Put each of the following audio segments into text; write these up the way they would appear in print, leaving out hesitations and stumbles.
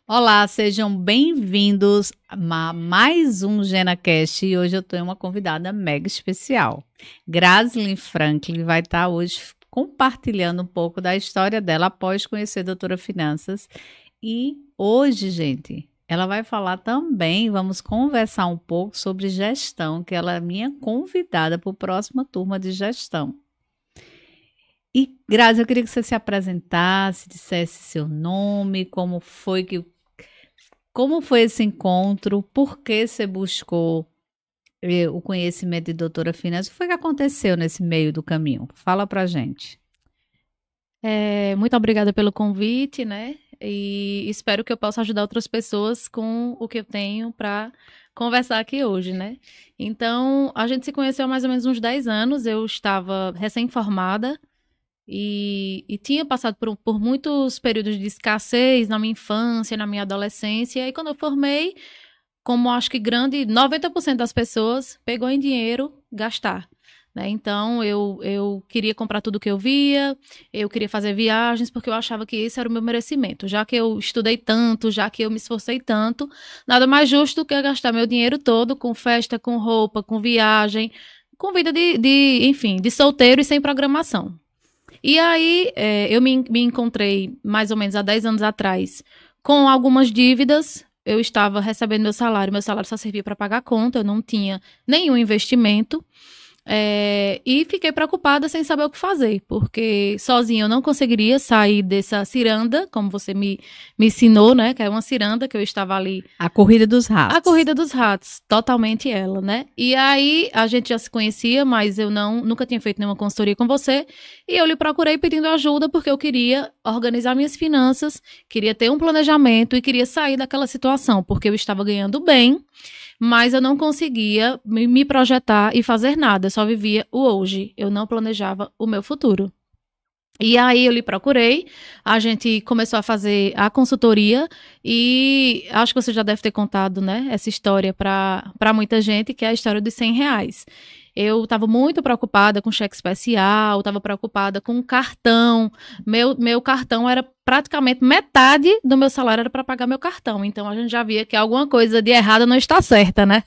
Olá, sejam bem-vindos a mais um GenaCast e hoje eu tenho uma convidada mega especial. Graslyn Franklin vai estar hoje compartilhando um pouco da história dela após conhecer a Doutora Finanças. E hoje, gente, ela vai falar também, vamos conversar um pouco sobre gestão, que ela é minha convidada para a próxima turma de gestão. E, Grazi, eu queria que você se apresentasse, dissesse seu nome, como foi esse encontro, por que você buscou o conhecimento de doutora Finanças, o que foi que aconteceu nesse meio do caminho? Fala pra gente. Muito obrigada pelo convite, né? E espero que eu possa ajudar outras pessoas com o que eu tenho para conversar aqui hoje, né? Então, a gente se conheceu há mais ou menos uns 10 anos, eu estava recém-formada, e tinha passado por muitos períodos de escassez na minha infância, na minha adolescência. E quando eu formei, como acho que 90% das pessoas, pegou em dinheiro gastar. Né? Então, eu queria comprar tudo que eu via, eu queria fazer viagens, porque eu achava que esse era o meu merecimento. Já que eu estudei tanto, já que eu me esforcei tanto, nada mais justo do que gastar meu dinheiro todo com festa, com roupa, com viagem, com vida enfim, de solteiro e sem programação. E aí, eu me encontrei mais ou menos há 10 anos atrás com algumas dívidas. Eu estava recebendo meu salário só servia para pagar a conta, eu não tinha nenhum investimento. E fiquei preocupada sem saber o que fazer, porque sozinha eu não conseguiria sair dessa ciranda, como você me ensinou, né? Que é uma ciranda que eu estava ali. A Corrida dos Ratos. A Corrida dos Ratos, totalmente ela, né? E aí a gente já se conhecia, mas eu nunca tinha feito nenhuma consultoria com você, e eu lhe procurei pedindo ajuda porque eu queria organizar minhas finanças, queria ter um planejamento e queria sair daquela situação, porque eu estava ganhando bem, mas eu não conseguia me projetar e fazer nada, eu só vivia o hoje, eu não planejava o meu futuro. E aí eu lhe procurei, a gente começou a fazer a consultoria e acho que você já deve ter contado, né, essa história para muita gente, que é a história dos R$ 100. Eu estava muito preocupada com cheque especial, estava preocupada com cartão. Meu cartão era praticamente metade do meu salário era para pagar meu cartão. Então a gente já via que alguma coisa de errado não está certa, né?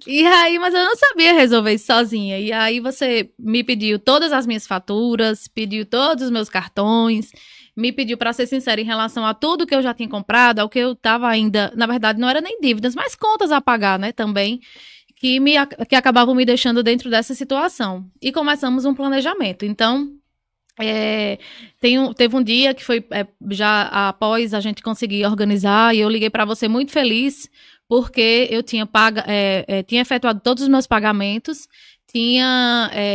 E aí, mas eu não sabia resolver isso sozinha. E aí você me pediu todas as minhas faturas, pediu todos os meus cartões, me pediu para ser sincera em relação a tudo que eu já tinha comprado, ao que eu estava ainda, na verdade não era nem dívidas, mas contas a pagar, né, também, que acabavam me deixando dentro dessa situação. E começamos um planejamento. Então, teve um dia que foi já após a gente conseguir organizar, e eu liguei para você muito feliz, porque eu tinha tinha efetuado todos os meus pagamentos,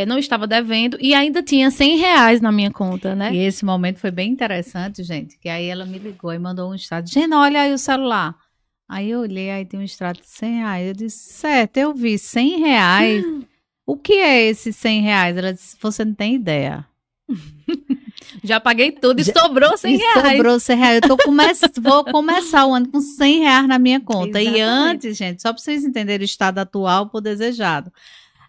não estava devendo e ainda tinha R$ 100 na minha conta, né? E esse momento foi bem interessante, gente, que aí ela me ligou e mandou um extrato. Gente, olha aí o celular. Aí eu olhei, aí tem um extrato de R$ 100. Eu disse, certo, eu vi R$ 100. O que é esses R$ 100? Ela disse, você não tem ideia. Já paguei tudo e sobrou R$ 100. Sobrou R$ 100. Vou começar o ano com R$ 100 na minha conta. Exatamente. E antes, gente, só para vocês entenderem o estado atual por desejado.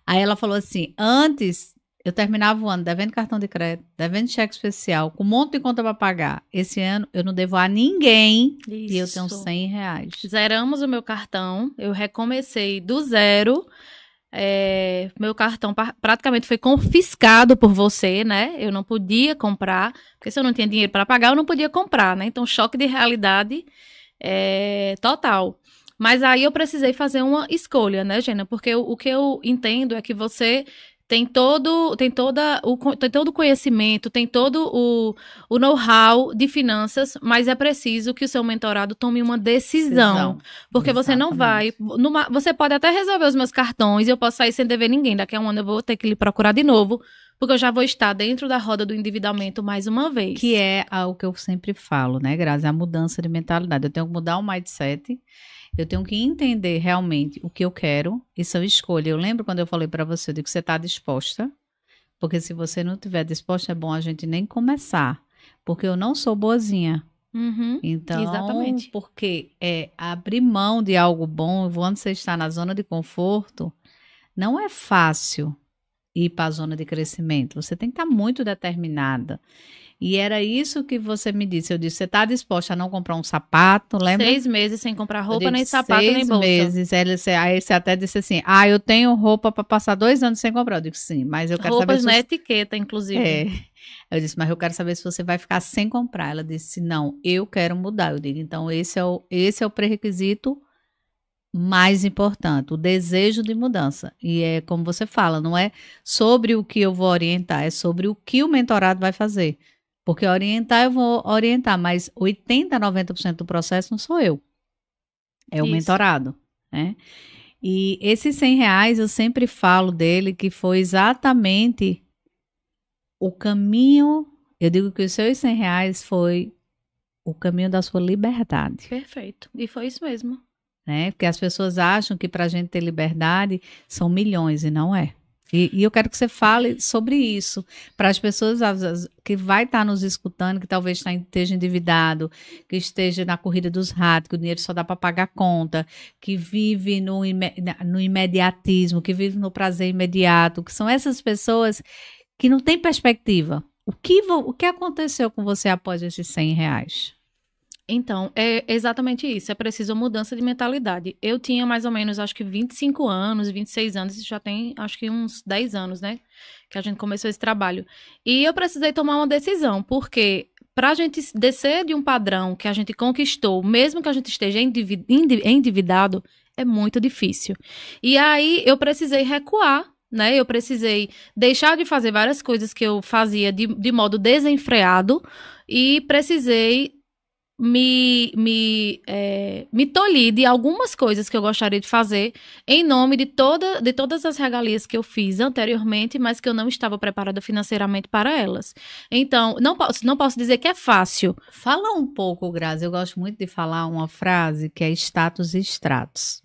Aí ela falou assim, antes eu terminava o ano devendo cartão de crédito, devendo cheque especial, com um monte de conta para pagar. Esse ano eu não devo a ninguém. Isso. E eu tenho R$ 100. Zeramos o meu cartão, eu recomecei do zero. Meu cartão praticamente foi confiscado por você, né? Eu não podia comprar, porque se eu não tinha dinheiro para pagar, eu não podia comprar, né? Então, choque de realidade total. Mas aí eu precisei fazer uma escolha, né, Gena? Porque o que eu entendo é que você tem todo o conhecimento, tem todo o know-how de finanças, mas é preciso que o seu mentorado tome uma decisão. Porque você não vai... Você pode até resolver os meus cartões e eu posso sair sem dever ninguém. Daqui a um ano eu vou ter que lhe procurar de novo, porque eu já vou estar dentro da roda do endividamento mais uma vez. Que é o que eu sempre falo, né, Grazi? A mudança de mentalidade. Eu tenho que mudar o mindset. Eu tenho que entender realmente o que eu quero e sua escolha. Eu lembro quando eu falei para você, eu digo que você está disposta, porque se você não estiver disposta, é bom a gente nem começar, porque eu não sou boazinha. Então, exatamente. Porque abrir mão de algo bom, quando você está na zona de conforto, não é fácil ir para a zona de crescimento. Você tem que estar muito determinada. E era isso que você me disse. Eu disse, você está disposta a não comprar um sapato, lembra? 6 meses sem comprar roupa, Eu nem digo, sapato, nem 6 bolsa. meses. Aí você até disse assim, eu tenho roupa para passar 2 anos sem comprar. Eu digo, sim, mas eu quero saber Roupas se na você... etiqueta, inclusive. É. Eu disse, mas eu quero saber se você vai ficar sem comprar. Ela disse, não, eu quero mudar. Eu digo, então esse é o pré-requisito mais importante, o desejo de mudança. E é como você fala, não é sobre o que eu vou orientar, é sobre o que o mentorado vai fazer. Porque orientar, eu vou orientar, mas 80, 90% do processo não sou eu. É o Isso. mentorado, né? E esses R$ 100, eu sempre falo dele que foi exatamente o caminho. Eu digo que os seus R$ 100 foi o caminho da sua liberdade. Perfeito. E foi isso mesmo. Né? Porque as pessoas acham que para a gente ter liberdade são milhões e não é. E eu quero que você fale sobre isso para as pessoas que vai estar nos escutando, que talvez esteja endividado, que esteja na corrida dos ratos, que o dinheiro só dá para pagar a conta, que vive no imediatismo, que vive no prazer imediato, que são essas pessoas que não têm perspectiva. O que aconteceu com você após esses R$ 100? Então, é exatamente isso. É preciso mudança de mentalidade. Eu tinha mais ou menos, acho que 25 anos, 26 anos, isso já tem, acho que uns 10 anos, né? Que a gente começou esse trabalho. E eu precisei tomar uma decisão, porque para a gente descer de um padrão que a gente conquistou, mesmo que a gente esteja endividado, é muito difícil. E aí, eu precisei recuar, né? Eu precisei deixar de fazer várias coisas que eu fazia de modo desenfreado e precisei me tolhi de algumas coisas que eu gostaria de fazer em nome de todas as regalias que eu fiz anteriormente, mas que eu não estava preparada financeiramente para elas. Então, não posso dizer que é fácil. Fala um pouco, Grazi. Eu gosto muito de falar uma frase que é status e extratos.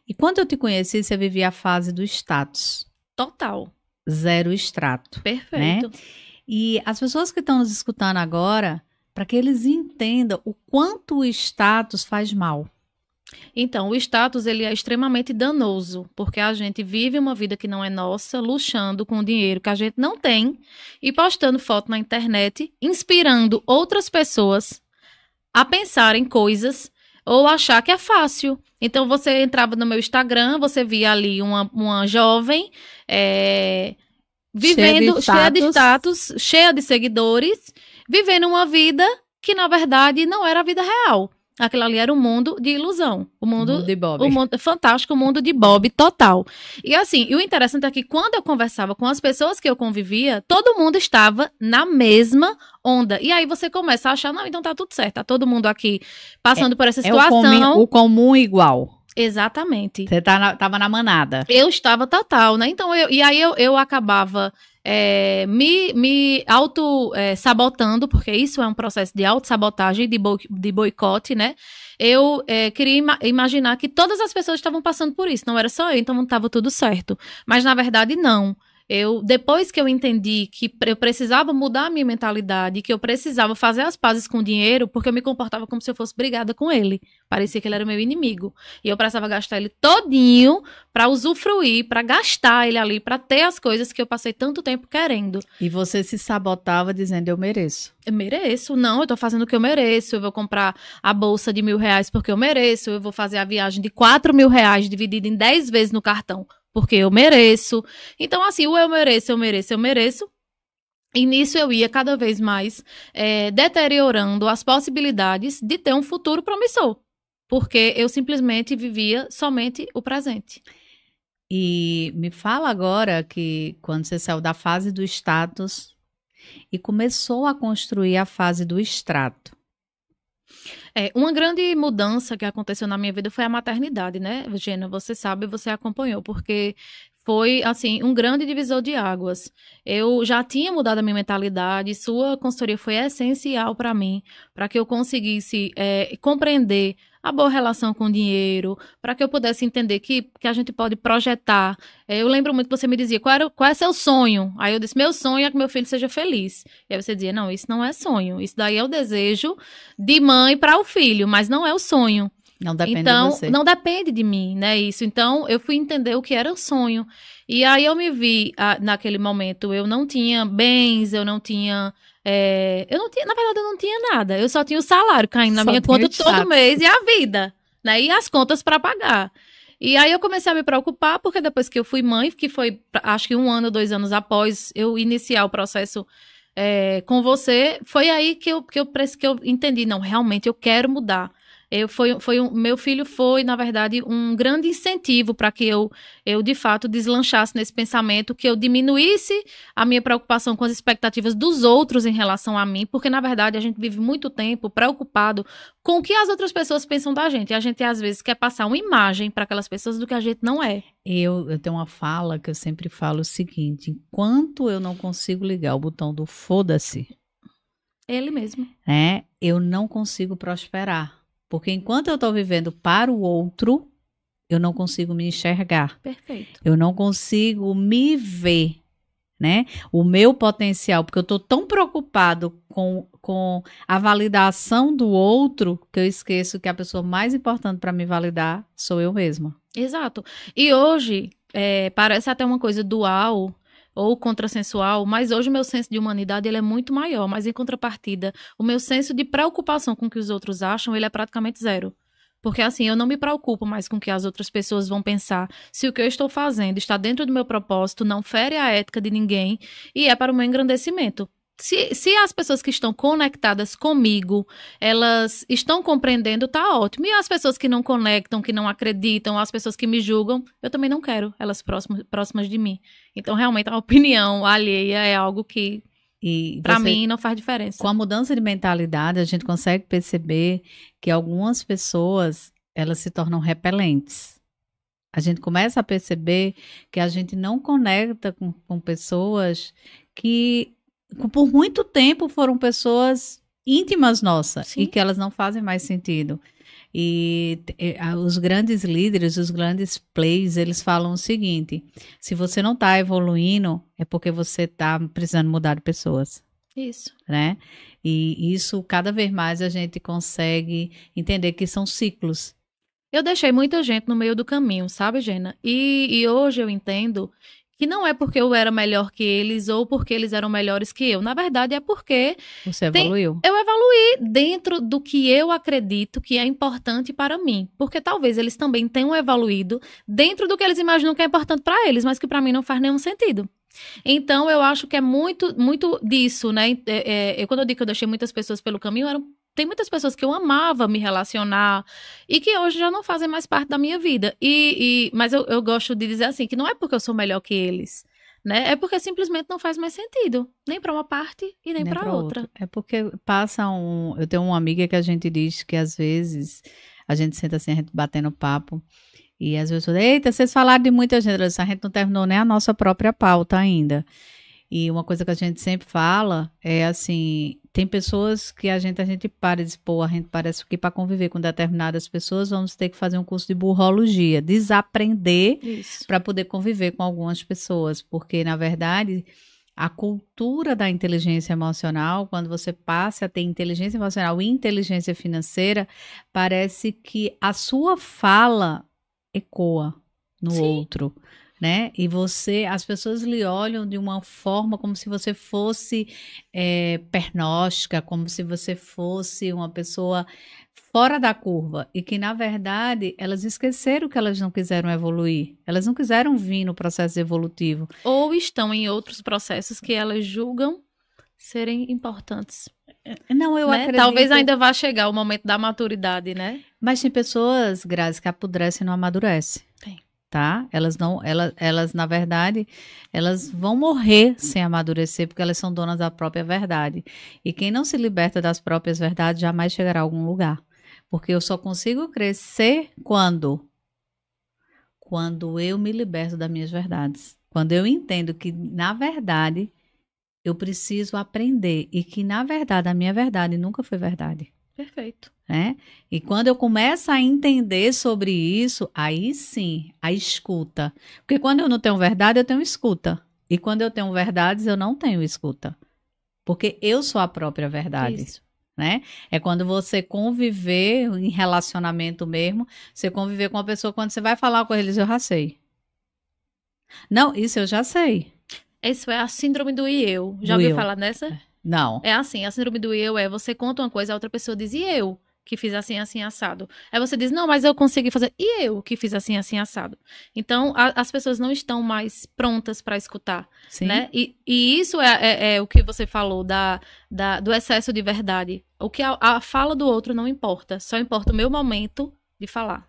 E quando eu te conheci, você vivia a fase do status. Total. 0 extrato. Perfeito. Né? E as pessoas que estão nos escutando agora, para que eles entendam o quanto o status faz mal. Então, o status ele é extremamente danoso, porque a gente vive uma vida que não é nossa, luxando com o dinheiro que a gente não tem e postando foto na internet, inspirando outras pessoas a pensarem coisas ou achar que é fácil. Então, você entrava no meu Instagram, você via ali uma jovem vivendo cheia de status, cheia de seguidores, vivendo uma vida que, na verdade, não era a vida real. Aquilo ali era um mundo de ilusão. O mundo de Bob. O mundo fantástico, o mundo de Bob total. E assim, o interessante é que quando eu conversava com as pessoas que eu convivia, todo mundo estava na mesma onda. E aí você começa a achar, não, então tá tudo certo. Tá todo mundo aqui passando por essa situação. O comum igual. Exatamente. Você tava na manada. Eu estava total, né? Então, eu acabava me auto-sabotando, porque isso é um processo de auto-sabotagem, de boicote, né? Eu queria imaginar que todas as pessoas estavam passando por isso, não era só eu, então não estava tudo certo. Mas, na verdade, não. Depois que eu entendi que eu precisava mudar a minha mentalidade, que eu precisava fazer as pazes com o dinheiro, porque eu me comportava como se eu fosse brigada com ele. Parecia que ele era o meu inimigo. E eu precisava gastar ele todinho para usufruir, para gastar ele ali, para ter as coisas que eu passei tanto tempo querendo. E você se sabotava dizendo, eu mereço. Eu mereço, não, eu tô fazendo o que eu mereço, eu vou comprar a bolsa de R$ 1.000 porque eu mereço, eu vou fazer a viagem de R$ 4.000 dividida em 10 vezes no cartão, porque eu mereço. Então, assim, o eu mereço, eu mereço, eu mereço. E nisso eu ia cada vez mais deteriorando as possibilidades de ter um futuro promissor. Porque eu simplesmente vivia somente o presente. E me fala agora que quando você saiu da fase do status e começou a construir a fase do extrato. Uma grande mudança que aconteceu na minha vida foi a maternidade, né, Gena? Você sabe, você acompanhou, porque foi, assim, um grande divisor de águas. Eu já tinha mudado a minha mentalidade, sua consultoria foi essencial para mim, para que eu conseguisse compreender a boa relação com o dinheiro, para que eu pudesse entender que a gente pode projetar. Eu lembro muito que você me dizia, qual é seu sonho? Aí eu disse, meu sonho é que meu filho seja feliz. E aí você dizia, não, isso não é sonho, isso daí é o desejo de mãe para o filho, mas não é o sonho. Não depende então, de você. Não depende de mim, né, isso. Então, eu fui entender o que era o sonho. E aí eu me vi, naquele momento, eu não tinha bens, eu não tinha Eu não tinha, na verdade, eu não tinha nada. Eu só tinha o salário caindo na Só minha tinha conta status. todo mês e a vida, né? E as contas para pagar. E aí eu comecei a me preocupar, porque depois que eu fui mãe, que foi, acho que 1 ano, 2 anos após eu iniciar o processo com você, foi aí que eu entendi, não, realmente eu quero mudar. Meu filho foi, na verdade, um grande incentivo para que eu, de fato, deslanchasse nesse pensamento, que eu diminuísse a minha preocupação com as expectativas dos outros em relação a mim, porque, na verdade, a gente vive muito tempo preocupado com o que as outras pessoas pensam da gente. E a gente, às vezes, quer passar uma imagem para aquelas pessoas do que a gente não é. Eu tenho uma fala que eu sempre falo o seguinte: enquanto eu não consigo ligar o botão do foda-se, Ele mesmo. né, eu não consigo prosperar. Porque enquanto eu estou vivendo para o outro, eu não consigo me enxergar. Perfeito. Eu não consigo me ver, né? O meu potencial, porque eu estou tão preocupado com a validação do outro, que eu esqueço que a pessoa mais importante para me validar sou eu mesma. Exato. E hoje, parece até uma coisa dual ou contrassensual, mas hoje o meu senso de humanidade ele é muito maior, mas em contrapartida, o meu senso de preocupação com o que os outros acham, ele é praticamente zero. Porque assim, eu não me preocupo mais com o que as outras pessoas vão pensar, se o que eu estou fazendo está dentro do meu propósito, não fere a ética de ninguém e é para o meu engrandecimento. Se as pessoas que estão conectadas comigo, elas estão compreendendo, tá ótimo. E as pessoas que não conectam, que não acreditam, as pessoas que me julgam, eu também não quero elas próximas de mim. Então, realmente, a opinião alheia é algo que, para mim, não faz diferença. Com a mudança de mentalidade, a gente consegue perceber que algumas pessoas, elas se tornam repelentes. A gente começa a perceber que a gente não conecta com pessoas que por muito tempo foram pessoas íntimas nossas. Sim. E que elas não fazem mais sentido. E os grandes líderes, os grandes players, eles falam o seguinte: se você não está evoluindo, é porque você está precisando mudar de pessoas. Isso. Né? E isso, cada vez mais, a gente consegue entender que são ciclos. Eu deixei muita gente no meio do caminho, sabe, Gena? E hoje eu entendo que não é porque eu era melhor que eles ou porque eles eram melhores que eu. Na verdade, é porque você evoluiu. Eu evoluí dentro do que eu acredito que é importante para mim. Porque talvez eles também tenham evoluído dentro do que eles imaginam que é importante para eles, mas que para mim não faz nenhum sentido. Então, eu acho que é muito, muito disso, né? Quando eu digo que eu deixei muitas pessoas pelo caminho, tem muitas pessoas que eu amava me relacionar e que hoje já não fazem mais parte da minha vida. Mas eu gosto de dizer assim, que não é porque eu sou melhor que eles, né? É porque simplesmente não faz mais sentido. Nem para uma parte e nem para outra. É porque eu tenho uma amiga que a gente diz que às vezes a gente senta assim, a gente batendo papo, e às vezes fala, eita, vocês falaram de muita gente, a gente não terminou nem a nossa própria pauta ainda. E uma coisa que a gente sempre fala é assim, tem pessoas que a gente para de expor, a gente parece que para conviver com determinadas pessoas vamos ter que fazer um curso de burrologia, desaprender para poder conviver com algumas pessoas, porque na verdade a cultura da inteligência emocional, quando você passa a ter inteligência emocional e inteligência financeira, parece que a sua fala ecoa no outro, né? E as pessoas lhe olham de uma forma como se você fosse pernóstica, como se você fosse uma pessoa fora da curva, e que na verdade elas esqueceram que elas não quiseram evoluir, elas não quiseram vir no processo evolutivo. Ou estão em outros processos que elas julgam serem importantes. Não, eu acredito. Talvez ainda vá chegar o momento da maturidade, né? Mas tem pessoas, Grazi, que apodrecem e não amadurecem. Tem. Tá? Elas na verdade, elas vão morrer sem amadurecer, porque elas são donas da própria verdade. E quem não se liberta das próprias verdades jamais chegará a algum lugar. Porque eu só consigo crescer quando eu me liberto das minhas verdades. Quando eu entendo que, na verdade, eu preciso aprender e que, na verdade, a minha verdade nunca foi verdade. Perfeito. Né? E quando eu começo a entender sobre isso, aí sim, a escuta. Porque quando eu não tenho verdade, eu tenho escuta. E quando eu tenho verdades, eu não tenho escuta. Porque eu sou a própria verdade. Isso. Né? É quando você conviver em relacionamento mesmo, você conviver com uma pessoa, quando você vai falar com eles, eu já sei. Não, isso eu já sei. Isso é a síndrome do e eu. Já ouviu falar nessa? Não. É assim, a síndrome do eu é você conta uma coisa, a outra pessoa diz, e eu que fiz assim, assim, assado. Aí você diz, não, mas eu consegui fazer, e eu que fiz assim, assim, assado. Então, as pessoas não estão mais prontas para escutar, Sim. né? E isso é o que você falou do excesso de verdade. O que a fala do outro não importa, só importa o meu momento de falar.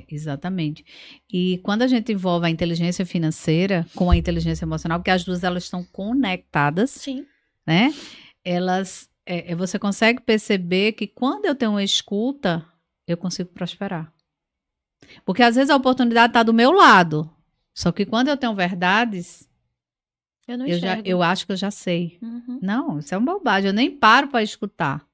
Exatamente. E quando a gente envolve a inteligência financeira com a inteligência emocional, porque as duas elas estão conectadas, Sim. né? Você consegue perceber que quando eu tenho uma escuta, eu consigo prosperar. Porque às vezes a oportunidade está do meu lado. Só que quando eu tenho verdades, Eu não enxergo. eu acho que eu já sei. Uhum. Não, isso é uma bobagem. Eu nem paro para escutar.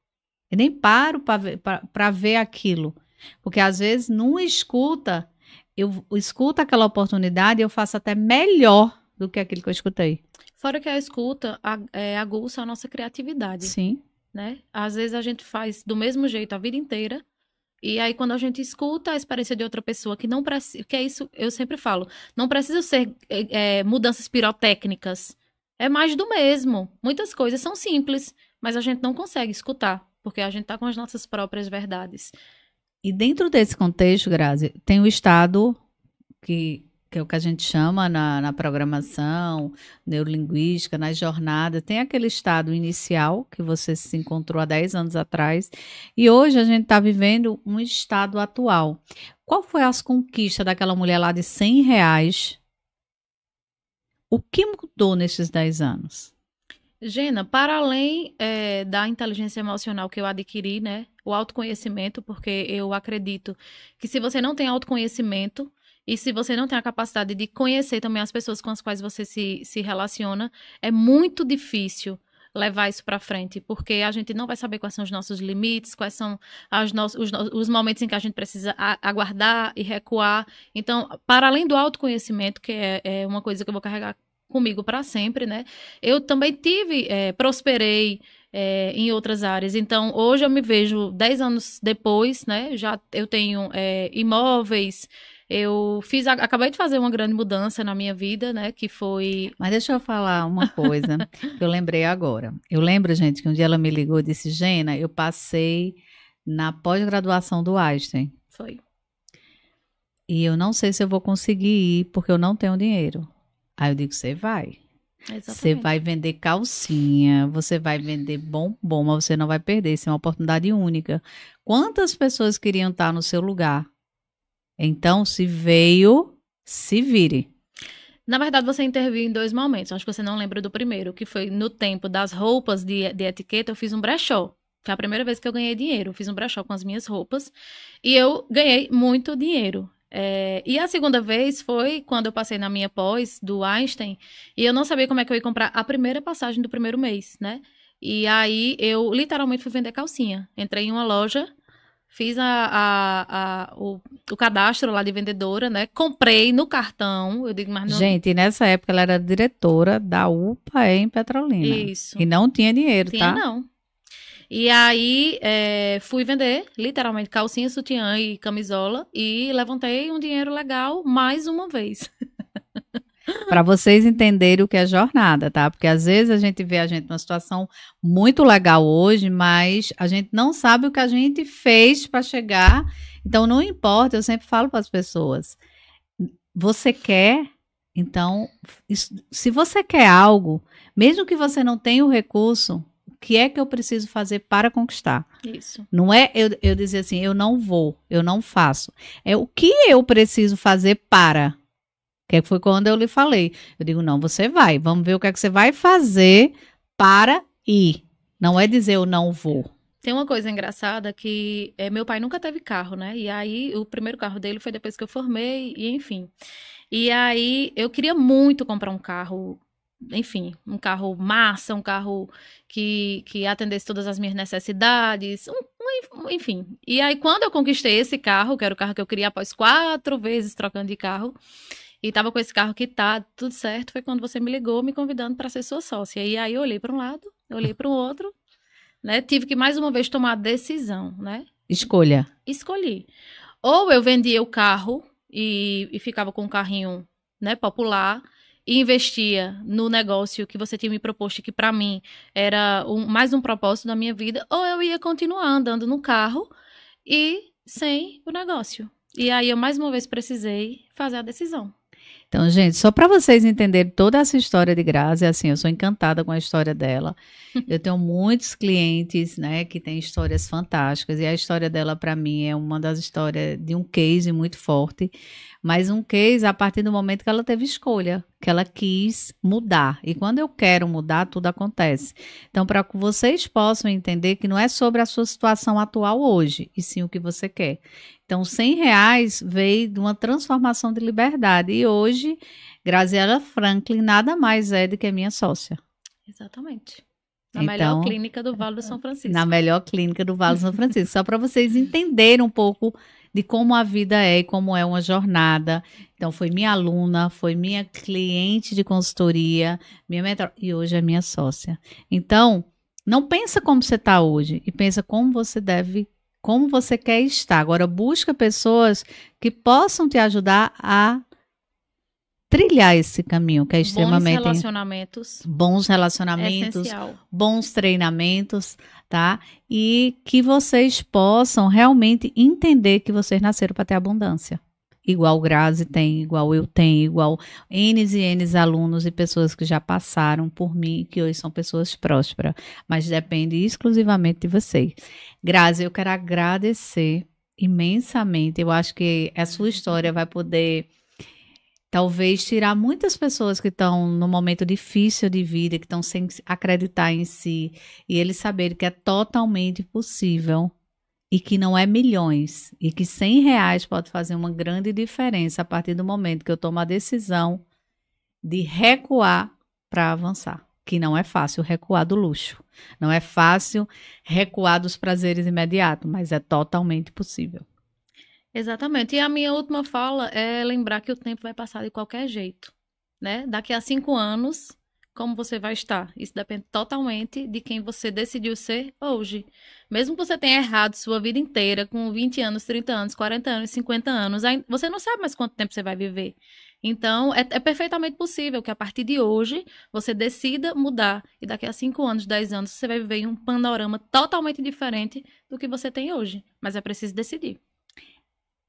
Eu nem paro para ver aquilo. Porque às vezes, numa escuta, eu escuto aquela oportunidade e eu faço até melhor do que aquilo que eu escutei. Fora que a escuta aguça a nossa criatividade. Sim. Né? Às vezes a gente faz do mesmo jeito a vida inteira. E aí, quando a gente escuta a experiência de outra pessoa, que não precisa, que é isso, eu sempre falo, não precisa ser mudanças pirotécnicas. É mais do mesmo. Muitas coisas são simples, mas a gente não consegue escutar, porque a gente tá com as nossas próprias verdades. E dentro desse contexto, Grazi, tem o estado que é o que a gente chama na programação, neurolinguística, nas jornadas, tem aquele estado inicial que você se encontrou há 10 anos atrás, e hoje a gente está vivendo um estado atual. Qual foi as conquistas daquela mulher lá de R$100? O que mudou nesses 10 anos? Gena, para além da inteligência emocional que eu adquiri, né, o autoconhecimento, porque eu acredito que se você não tem autoconhecimento, e se você não tem a capacidade de conhecer também as pessoas com as quais você se relaciona, é muito difícil levar isso para frente, porque a gente não vai saber quais são os nossos limites, quais são os momentos em que a gente precisa aguardar e recuar. Então, para além do autoconhecimento, que é uma coisa que eu vou carregar comigo para sempre, né? Eu também prosperei em outras áreas. Então, hoje eu me vejo 10 anos depois, né? Eu tenho imóveis. Acabei de fazer uma grande mudança na minha vida, né, que foi... Mas deixa eu falar uma coisa que eu lembrei agora. Eu lembro, gente, que um dia ela me ligou e disse, Gena, eu passei na pós-graduação do Einstein. Foi. E eu não sei se eu vou conseguir ir, porque eu não tenho dinheiro. Aí eu digo, você vai. Exatamente. Você vai vender calcinha, você vai vender bombom, mas você não vai perder. Isso é uma oportunidade única. Quantas pessoas queriam estar no seu lugar? Então, se veio, se vire. Na verdade, você interviu em 2 momentos. Acho que você não lembra do primeiro, que foi no tempo das roupas de etiqueta, eu fiz um brechó. Foi a primeira vez que eu ganhei dinheiro. Eu fiz um brechó com as minhas roupas e eu ganhei muito dinheiro. E a segunda vez foi quando eu passei na minha pós do Einstein e eu não sabia como é que eu ia comprar a primeira passagem do primeiro mês, né? E aí eu literalmente fui vender calcinha. Entrei em uma loja, fiz o cadastro lá de vendedora, né? Comprei no cartão. Eu digo, mas não... Gente, nessa época ela era diretora da UPA em Petrolina. Isso. E não tinha dinheiro, Tinha, tá? não. E aí, fui vender, literalmente, calcinha, sutiã e camisola. E levantei um dinheiro legal mais uma vez. Para vocês entenderem o que é jornada, tá? Porque às vezes a gente vê a gente numa situação muito legal hoje, mas a gente não sabe o que a gente fez para chegar. Então não importa, eu sempre falo para as pessoas, você quer, então, se você quer algo, mesmo que você não tenha o recurso, o que é que eu preciso fazer para conquistar? Isso. Não é eu dizer assim, eu não vou, eu não faço. É o que eu preciso fazer para... Que foi quando eu lhe falei. Eu digo, não, você vai. Vamos ver o que é que você vai fazer para ir. Não é dizer eu não vou. Tem uma coisa engraçada que meu pai nunca teve carro, né? E aí o primeiro carro dele foi depois que eu formei, e enfim. E aí eu queria muito comprar um carro, enfim, um carro massa, um carro que atendesse todas as minhas necessidades, enfim. E aí quando eu conquistei esse carro, que era o carro que eu queria após 4 vezes trocando de carro, e tava com esse carro que tá tudo certo, foi quando você me ligou me convidando para ser sua sócia. E aí eu olhei para um lado, eu olhei para o outro, né? Tive que mais uma vez tomar a decisão, né? Escolha. Escolhi. Ou eu vendia o carro e ficava com um carrinho, né, popular, e investia no negócio que você tinha me proposto, que para mim era mais um propósito da minha vida, ou eu ia continuar andando no carro e sem o negócio. E aí eu mais uma vez precisei fazer a decisão. Então, gente, só para vocês entenderem toda essa história de Grazi, assim, eu sou encantada com a história dela. Eu tenho muitos clientes, né, que têm histórias fantásticas e a história dela para mim é uma das histórias de um case muito forte, mas um case a partir do momento que ela teve escolha, que ela quis mudar. E quando eu quero mudar, tudo acontece. Então, para que vocês possam entender que não é sobre a sua situação atual hoje, e sim o que você quer. Então, R$ 100 veio de uma transformação de liberdade. E hoje, Graziela Franklin nada mais é do que minha sócia. Exatamente. Na melhor clínica do Vale do São Francisco. Na melhor clínica do Vale do São Francisco. Só para vocês entenderem um pouco de como a vida é e como é uma jornada. Então, foi minha aluna, foi minha cliente de consultoria, minha mentora, e hoje é minha sócia. Então, não pensa como você está hoje, e pensa como você quer estar. Agora, busca pessoas que possam te ajudar a trilhar esse caminho, que é extremamente... Bons relacionamentos, essencial. Bons treinamentos, tá? E que vocês possam realmente entender que vocês nasceram para ter abundância. Igual Grazi tem, igual eu tenho, igual N e N alunos e pessoas que já passaram por mim, que hoje são pessoas prósperas. Mas depende exclusivamente de vocês. Grazi, eu quero agradecer imensamente. Eu acho que a sua história vai poder... talvez tirar muitas pessoas que estão num momento difícil de vida, que estão sem acreditar em si, e eles saberem que é totalmente possível e que não é milhões, e que R$ 100 pode fazer uma grande diferença a partir do momento que eu tomo a decisão de recuar para avançar. Que não é fácil recuar do luxo, não é fácil recuar dos prazeres imediatos, mas é totalmente possível. Exatamente. E a minha última fala é lembrar que o tempo vai passar de qualquer jeito, né? Daqui a 5 anos, como você vai estar? Isso depende totalmente de quem você decidiu ser hoje. Mesmo que você tenha errado sua vida inteira, com 20 anos, 30 anos, 40 anos, 50 anos, você não sabe mais quanto tempo você vai viver. Então, é perfeitamente possível que a partir de hoje você decida mudar. E daqui a 5 anos, 10 anos, você vai viver em um panorama totalmente diferente do que você tem hoje. Mas é preciso decidir.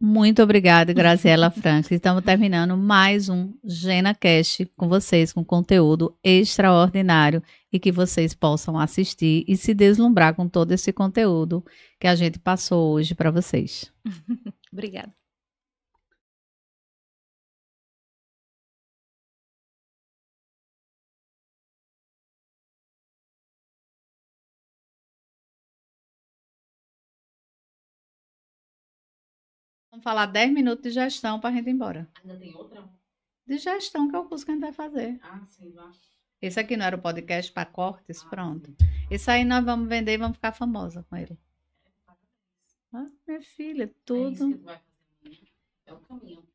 Muito obrigada, Graziela Franklin. Estamos terminando mais um GenaCast com vocês, com conteúdo extraordinário e que vocês possam assistir e se deslumbrar com todo esse conteúdo que a gente passou hoje para vocês. Obrigada. Vamos falar 10 minutos de gestão para a gente ir embora. Ainda tem outra? De gestão, que é o curso que a gente vai fazer. Ah, sim, vai. Esse aqui não era o podcast para cortes? Pronto. Esse aí nós vamos vender e vamos ficar famosa com ele. Ah, minha filha, tudo. É isso que tu vai fazer. É o caminho.